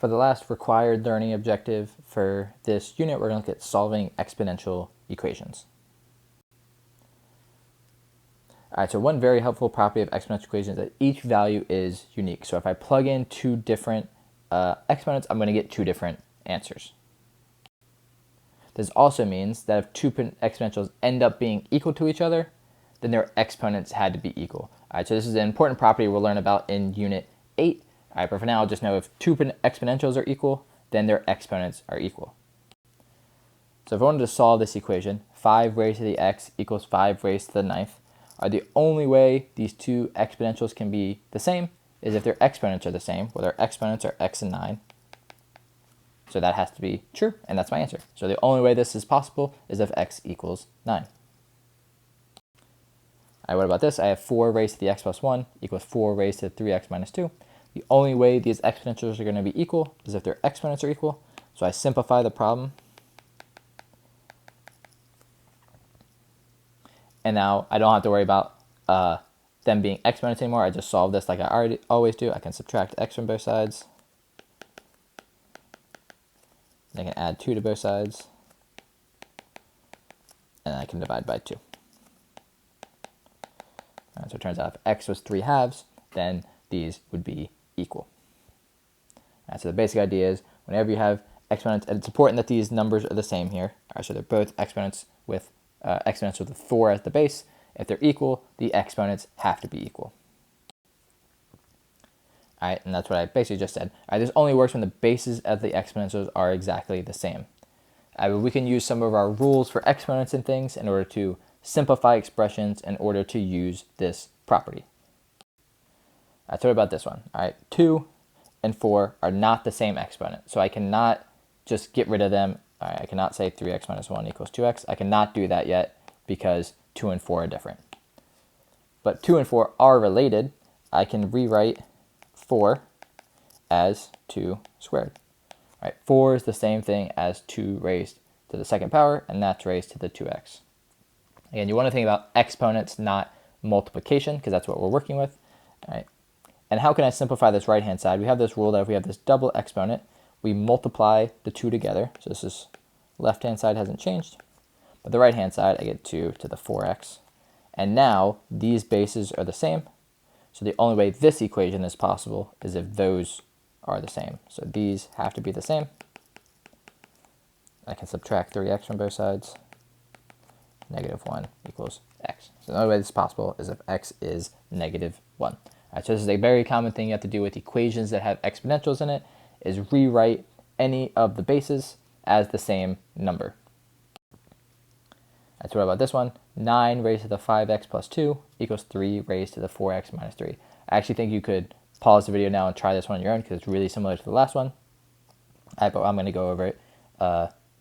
For the last required learning objective for this unit, we're going to look at solving exponential equations. All right, so one very helpful property of exponential equations is that each value is unique. So if I plug in two different exponents, I'm going to get two different answers. This also means that if two exponentials end up being equal to each other, then their exponents had to be equal. All right, so this is an important property we'll learn about in Unit 8. All right, but for now, just know if two exponentials are equal, then their exponents are equal. So if I wanted to solve this equation, 5 raised to the x equals 5 raised to the ninth, the only way these two exponentials can be the same is if their exponents are the same. Well, their exponents are x and 9. So that has to be true, and that's my answer. So the only way this is possible is if x equals 9. All right, what about this? I have 4 raised to the x plus 1 equals 4 raised to 3x minus 2. The only way these exponentials are going to be equal is if their exponents are equal. So I simplify the problem. And now I don't have to worry about them being exponents anymore. I just solve this like I always do. I can subtract x from both sides. I can add 2 to both sides. And I can divide by 2. All right, so it turns out if x was 3 halves, then these would be equal. All right, so the basic idea is whenever you have exponents, and it's important that these numbers are the same here. All right, so they're both exponents with a 4 as the base. If they're equal, the exponents have to be equal. All right, and that's what I basically just said. All right, this only works when the bases of the exponentials are exactly the same. We can use some of our rules for exponents and things in order to simplify expressions in order to use this property. All right, so what about this one? All right, 2 and 4 are not the same exponent, so I cannot just get rid of them. All right, I cannot say 3x minus 1 equals 2x. I cannot do that yet because 2 and 4 are different. But 2 and 4 are related. I can rewrite 4 as 2 squared. All right, 4 is the same thing as 2 raised to the second power, and that's raised to the 2x. Again, you want to think about exponents, not multiplication, because that's what we're working with. All right. And how can I simplify this right-hand side? We have this rule that if we have this double exponent, we multiply the 2 together. So this is left-hand side hasn't changed. But the right-hand side, I get 2 to the 4x. And now these bases are the same. So the only way this equation is possible is if those are the same. So these have to be the same. I can subtract 3x from both sides. Negative 1 equals x. So the only way this is possible is if x is negative 1. All right, so this is a very common thing you have to do with equations that have exponentials in it, is rewrite any of the bases as the same number. That's what about this one? 9 raised to the 5x plus 2 equals 3 raised to the 4x minus 3. I actually think you could pause the video now and try this one on your own because it's really similar to the last one. All right, but I'm going to go over it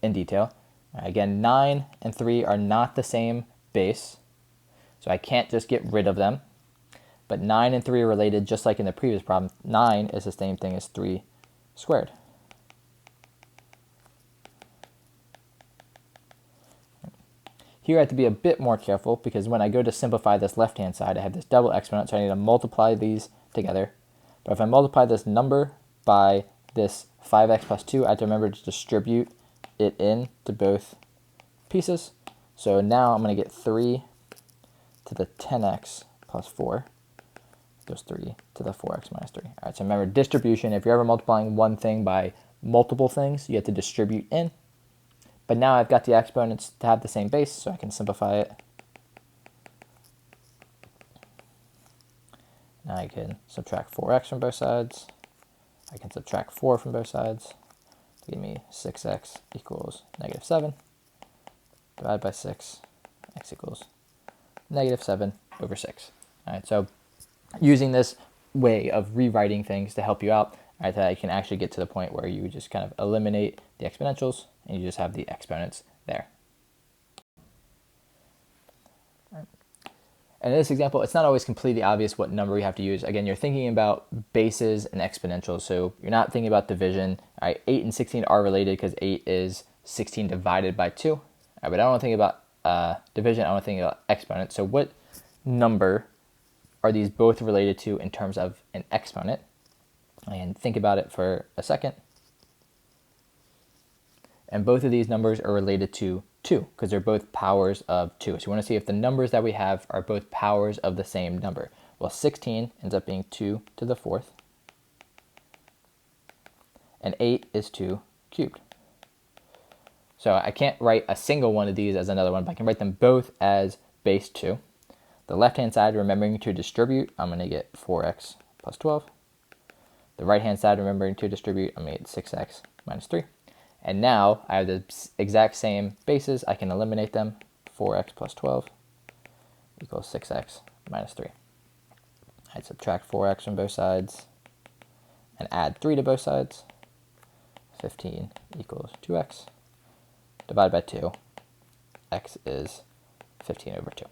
in detail. All right, again, 9 and 3 are not the same base, so I can't just get rid of them. But 9 and 3 are related, just like in the previous problem. 9 is the same thing as 3 squared. Here I have to be a bit more careful because when I go to simplify this left-hand side, I have this double exponent, so I need to multiply these together. But if I multiply this number by this 5x plus 2, I have to remember to distribute it in to both pieces. So now I'm going to get 3 to the 10x plus 4. Goes 3 to the 4x minus 3. All right, so remember distribution. If you're ever multiplying one thing by multiple things, you have to distribute in. But now I've got the exponents to have the same base, so I can simplify it. Now I can subtract 4x from both sides. I can subtract 4 from both sides to give me 6x equals negative 7. Divide by 6, x equals negative 7 over 6. All right, so using this way of rewriting things to help you out, right, that you can actually get to the point where you just kind of eliminate the exponentials and you just have the exponents there. Right. And in this example, it's not always completely obvious what number we have to use. Again, you're thinking about bases and exponentials, so you're not thinking about division. Right, 8 and 16 are related because 8 is 16 divided by 2. Right, but I don't want to think about division, I want to think about exponents. So what number are these both related to in terms of an exponent? And think about it for a second. And both of these numbers are related to 2 because they're both powers of 2. So you want to see if the numbers that we have are both powers of the same number. Well, 16 ends up being 2 to the 4th. And 8 is 2 cubed. So I can't write a single one of these as another one, but I can write them both as base 2. The left-hand side, remembering to distribute, I'm going to get 4x plus 12. The right-hand side, remembering to distribute, I'm going to get 6x minus 3. And now I have the exact same bases. I can eliminate them. 4x plus 12 equals 6x minus 3. I'd subtract 4x from both sides and add 3 to both sides. 15 equals 2x. Divided by 2. X is 15 over 2.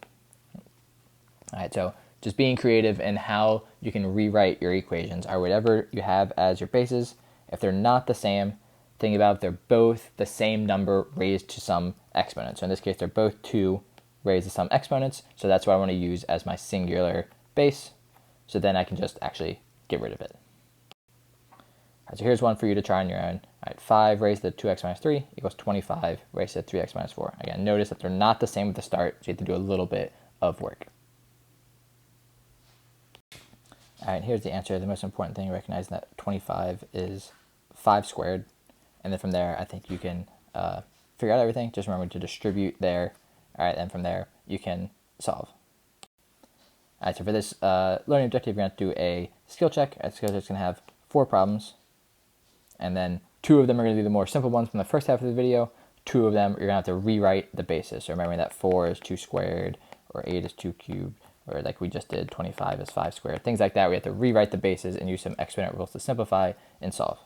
All right, so just being creative in how you can rewrite your equations or whatever you have as your bases. If they're not the same, think about if they're both the same number raised to some exponent. So in this case, they're both 2 raised to some exponents. So that's what I want to use as my singular base. So then I can just actually get rid of it. All right, so here's one for you to try on your own. All right, 5 raised to 2x minus 3 equals 25 raised to 3x minus 4. Again, notice that they're not the same at the start, so you have to do a little bit of work. All right, here's the answer. The most important thing, recognize that 25 is 5 squared. And then from there, I think you can figure out everything. Just remember to distribute there. All right, and from there, you can solve. All right, so for this learning objective, you're going to do a skill check. A skill check is going to have 4 problems. And then 2 of them are going to be the more simple ones from the first half of the video. 2 of them, you're going to have to rewrite the basis. So remembering that 4 is 2 squared, or 8 is 2 cubed, or like we just did, 25 is 5 squared. Things like that, we have to rewrite the bases and use some exponent rules to simplify and solve.